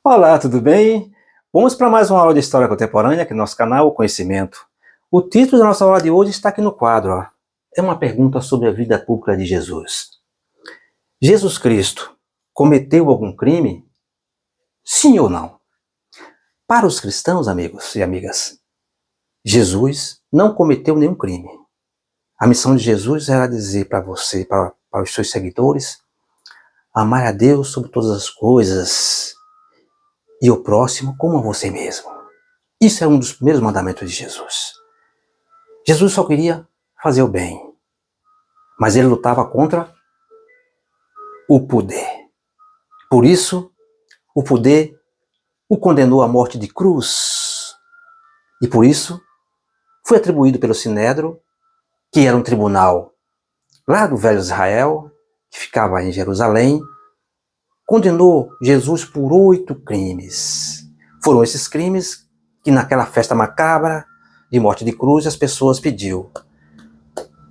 Olá, tudo bem? Vamos para mais uma aula de História Contemporânea aqui no nosso canal, o Conhecimento. O título da nossa aula de hoje está aqui no quadro. Ó. É uma pergunta sobre a vida pública de Jesus. Jesus Cristo cometeu algum crime? Sim ou não? Para os cristãos, amigos e amigas, Jesus não cometeu nenhum crime. A missão de Jesus era dizer para você, para os seus seguidores, amar a Deus sobre todas as coisas e o próximo como a você mesmo. Isso é um dos primeiros mandamentos de Jesus. Jesus só queria fazer o bem, mas ele lutava contra o poder. Por isso, o poder o condenou à morte de cruz. E por isso, foi atribuído pelo Sinédrio, que era um tribunal lá do Velho Israel, que ficava em Jerusalém, condenou Jesus por 8 crimes. Foram esses crimes que naquela festa macabra de morte de cruz as pessoas pediam: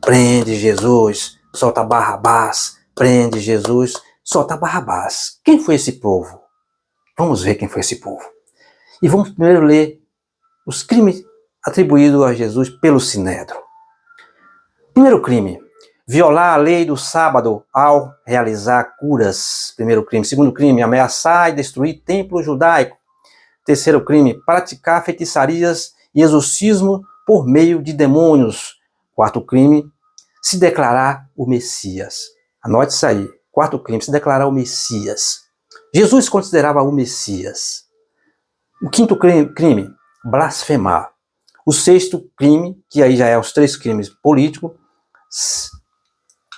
prende Jesus, solta Barrabás, prende Jesus, solta Barrabás. Quem foi esse povo? Vamos ver quem foi esse povo. E vamos primeiro ler os crimes atribuídos a Jesus pelo Sinédrio. Primeiro crime: violar a lei do sábado ao realizar curas. Primeiro crime. Segundo crime: ameaçar e destruir templo judaico. Terceiro crime: praticar feitiçarias e exorcismo por meio de demônios. Quarto crime: se declarar o Messias. Anote isso aí. Quarto crime: se declarar o Messias. Jesus considerava o Messias. O quinto crime: blasfemar. O sexto crime, que aí já é os 3 crimes políticos,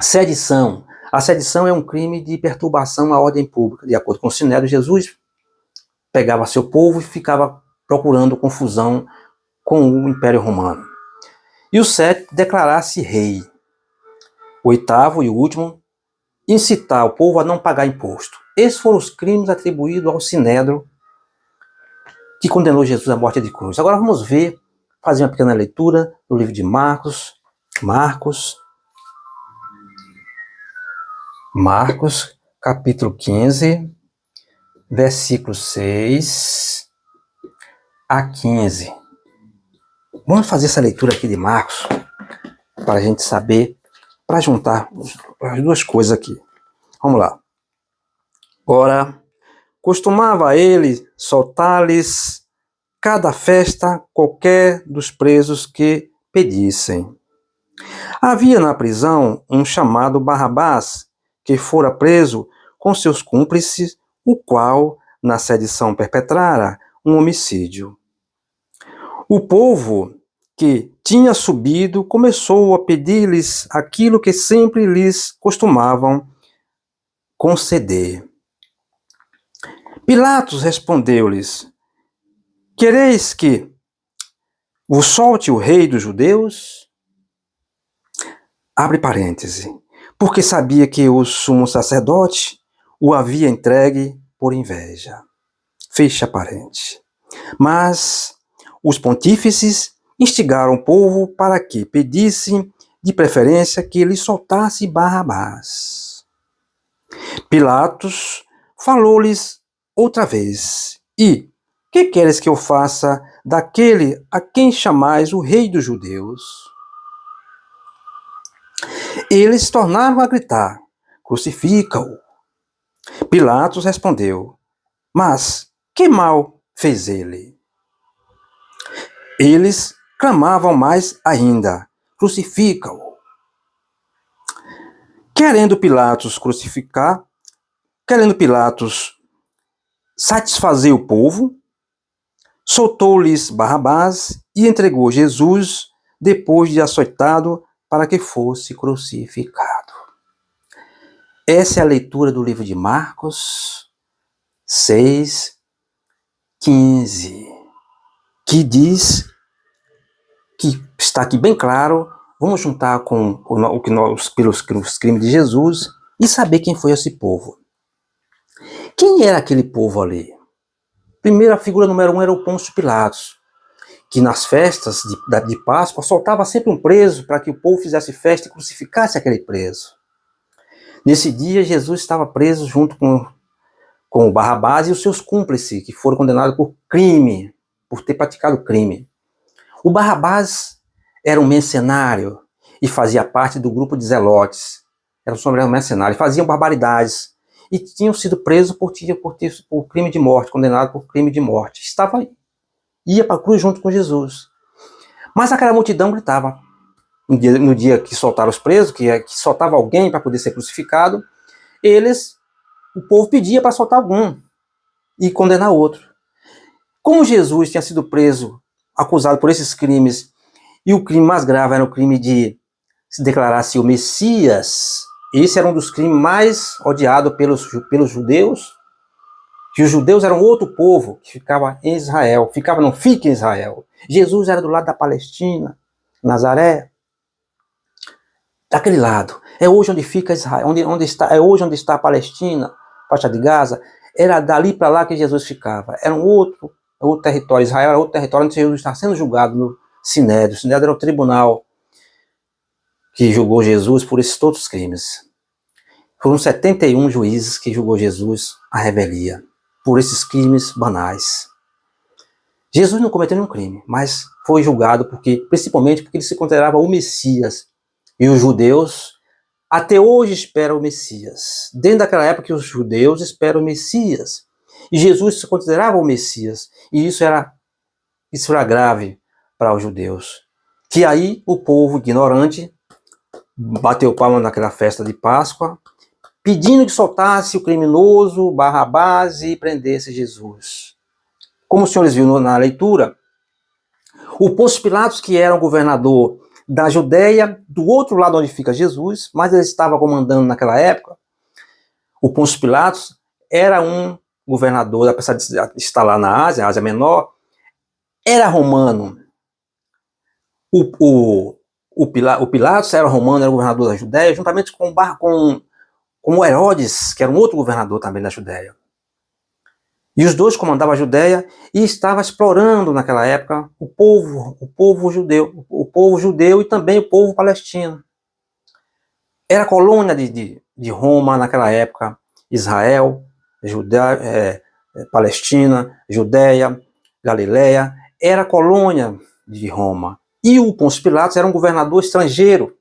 sedição. A sedição é um crime de perturbação à ordem pública. De acordo com o Sinédrio, Jesus pegava seu povo e ficava procurando confusão com o Império Romano. E o sétimo, declarar-se rei. O oitavo e o último, incitar o povo a não pagar imposto. Esses foram os crimes atribuídos ao Sinédrio que condenou Jesus à morte de cruz. Agora vamos ver, fazer uma pequena leitura do livro de Marcos, capítulo 15, versículos 6 a 15. Vamos fazer essa leitura aqui de Marcos, para a gente saber, para juntar as duas coisas aqui. Vamos lá. Ora, costumava ele soltar-lhes cada festa qualquer dos presos que pedissem. Havia na prisão um chamado Barrabás, que fora preso com seus cúmplices, o qual, na sedição, perpetrara um homicídio. O povo que tinha subido começou a pedir-lhes aquilo que sempre lhes costumavam conceder. Pilatos respondeu-lhes: quereis que vos solte o rei dos judeus? Abre parêntese. Porque sabia que o sumo sacerdote o havia entregue por inveja. Fecha parêntese. Mas os pontífices instigaram o povo para que pedissem de preferência que ele soltasse Barrabás. Pilatos falou-lhes outra vez: e que queres que eu faça daquele a quem chamais o rei dos judeus? Eles tornaram a gritar: crucifica-o. Pilatos respondeu: mas que mal fez ele? Eles clamavam mais ainda: crucifica-o. Querendo Pilatos satisfazer o povo, soltou-lhes Barrabás e entregou Jesus depois de açoitado para que fosse crucificado. Essa é a leitura do livro de Marcos 6, 15, que diz, que está aqui bem claro. Vamos juntar com o que nós, pelos crimes de Jesus, e saber quem foi esse povo. Quem era aquele povo ali? Primeira figura número 1 era o Pôncio Pilatos, que nas festas de Páscoa soltava sempre um preso para que o povo fizesse festa e crucificasse aquele preso. Nesse dia, Jesus estava preso junto com com o Barrabás e os seus cúmplices, que foram condenados por crime, por ter praticado crime. O Barrabás era um mercenário e fazia parte do grupo de zelotes. Era um mercenário, faziam barbaridades e tinham sido presos por crime de morte, condenado por crime de morte. Ia para a cruz junto com Jesus. Mas aquela multidão gritava. No dia que soltaram os presos, que soltava alguém para poder ser crucificado, o povo pedia para soltar algum e condenar outro. Como Jesus tinha sido preso, acusado por esses crimes, e o crime mais grave era o crime de se declarar-se o Messias, esse era um dos crimes mais odiados pelos judeus, que os judeus eram outro povo que ficava em Israel, fica em Israel. Jesus era do lado da Palestina, Nazaré, daquele lado. É hoje onde fica Israel, é hoje onde está a Palestina, faixa de Gaza. Era dali para lá que Jesus ficava. Era outro território. Israel era outro território onde Jesus está sendo julgado no Sinédrio. O Sinédrio era o tribunal que julgou Jesus por esses todos os crimes. Foram 71 juízes que julgou Jesus à revelia por esses crimes banais. Jesus não cometeu nenhum crime, mas foi julgado principalmente porque ele se considerava o Messias. E os judeus até hoje esperam o Messias. Dentro daquela época, os judeus esperam o Messias. E Jesus se considerava o Messias. E isso era grave para os judeus. Que aí o povo ignorante bateu palma naquela festa de Páscoa, pedindo que soltasse o criminoso Barrabás e prendesse Jesus. Como os senhores viram na leitura, o Pôncio Pilatos, que era o governador da Judéia, do outro lado onde fica Jesus, mas ele estava comandando naquela época, o Pôncio Pilatos era um governador, apesar de estar lá na Ásia Menor, era romano. O Pilatos era romano, era o governador da Judéia, juntamente com o Herodes, que era um outro governador também da Judéia. E os dois comandavam a Judéia e estavam explorando naquela época o povo judeu e também o povo palestino. Era colônia de Roma naquela época, Israel, Palestina, Judéia, Galileia, era colônia de Roma. E o Pôncio Pilatos era um governador estrangeiro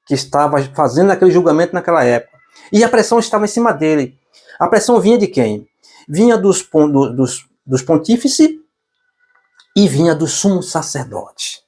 que estava fazendo aquele julgamento naquela época. E a pressão estava em cima dele. A pressão vinha de quem? Vinha dos pontífices e vinha do sumo sacerdote.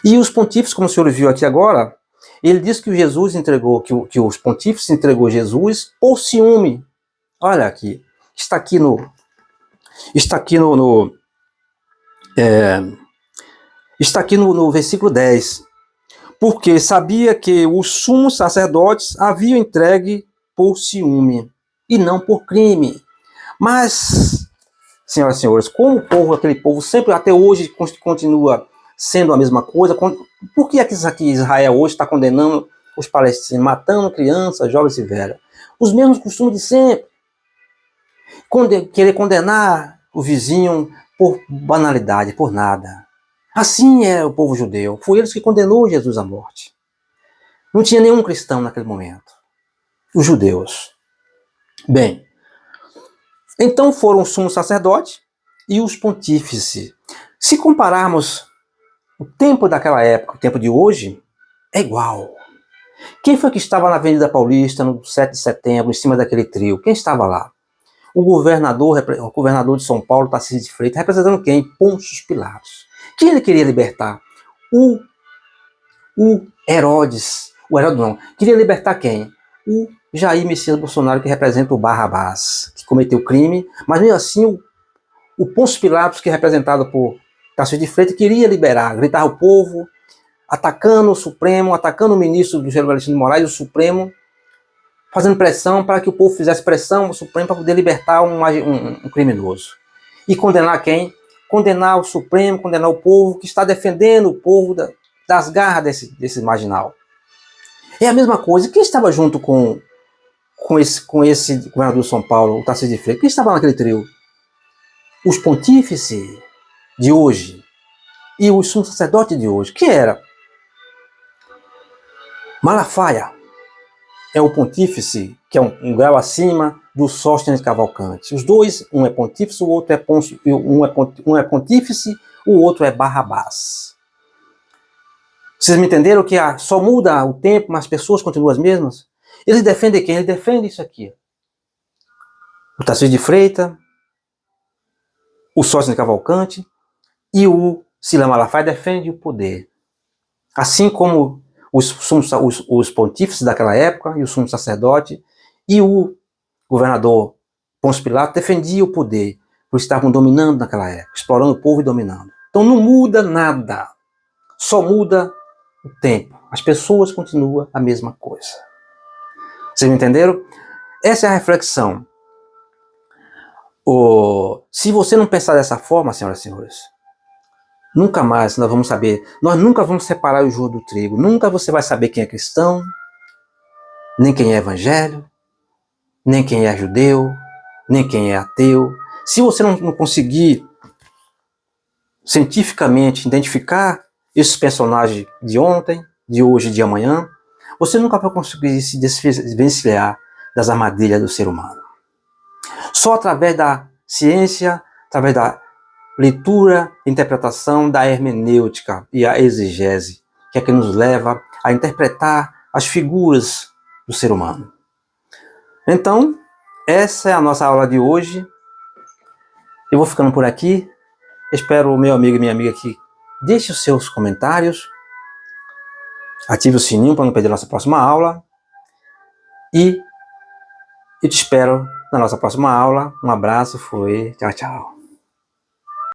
E os pontífices, como o senhor viu aqui agora, ele diz que Jesus entregou, que os pontífices entregou Jesus por ciúme. Olha aqui, está aqui no versículo 10. Porque sabia que os sumos sacerdotes haviam entregue por ciúme e não por crime. Mas, senhoras e senhores, como aquele povo sempre até hoje continua sendo a mesma coisa, por que aqui Israel hoje está condenando os palestinos, matando crianças, jovens e velhos? Os mesmos costumes de sempre. Querer condenar o vizinho por banalidade, por nada. Assim é o povo judeu. Foi eles que condenou Jesus à morte. Não tinha nenhum cristão naquele momento. Os judeus. Bem, então foram o sumo sacerdote e os pontífices. Se compararmos o tempo daquela época, o tempo de hoje, é igual. Quem foi que estava na Avenida Paulista no 7 de setembro, em cima daquele trio? Quem estava lá? O governador de São Paulo, Tarcísio de Freitas, representando quem? Pôncio Pilatos. Quem ele queria libertar? O Herodes. O Herodes não. Queria libertar quem? O Jair Messias Bolsonaro, que representa o Barrabás, que cometeu crime, mas mesmo assim o Pôncio Pilatos, que é representado por Tarcísio de Freitas, queria liberar, gritar ao povo, atacando o Supremo, atacando o ministro do Alexandre de Moraes, o Supremo, fazendo pressão para que o povo fizesse pressão no Supremo para poder libertar um criminoso. E condenar quem? Condenar o Supremo, condenar o povo que está defendendo o povo das garras desse marginal. É a mesma coisa. Quem estava junto com esse governador de São Paulo, o Tarcísio de Freitas? Quem estava naquele trio? Os pontífices de hoje e os sumos sacerdotes de hoje. Que era? Malafaia, é o pontífice, que é um grau acima do Sóstenes Cavalcante. Os dois, um é pontífice, o outro é Pôncio, um é pontífice, o outro é Barrabás. Vocês me entenderam que só muda o tempo, mas as pessoas continuam as mesmas? Eles defendem quem? Eles defendem isso aqui. O Tarcísio de Freitas, o Sóstenes Cavalcante e o Silas Malafaia defendem o poder. Assim como os pontífices daquela época e o sumo sacerdote e o governador Pôncio Pilatos defendiam o poder, pois estavam dominando naquela época, explorando o povo e dominando. Então não muda nada, só muda o tempo. As pessoas continuam a mesma coisa. Vocês me entenderam? Essa é a reflexão. Se você não pensar dessa forma, senhoras e senhores, nunca mais nós vamos saber, nós nunca vamos separar o joio do trigo, nunca você vai saber quem é cristão, nem quem é evangélico, nem quem é judeu, nem quem é ateu. Se você não conseguir cientificamente identificar esses personagens de ontem, de hoje e de amanhã, você nunca vai conseguir se desvencilhar das armadilhas do ser humano. Só através da ciência, através da leitura, interpretação, da hermenêutica e a exegese, que é que nos leva a interpretar as figuras do ser humano. Então, essa é a nossa aula de hoje. Eu vou ficando por aqui. Espero o meu amigo e minha amiga que deixe os seus comentários, ative o sininho para não perder a nossa próxima aula. E eu te espero na nossa próxima aula. Um abraço, tchau, tchau.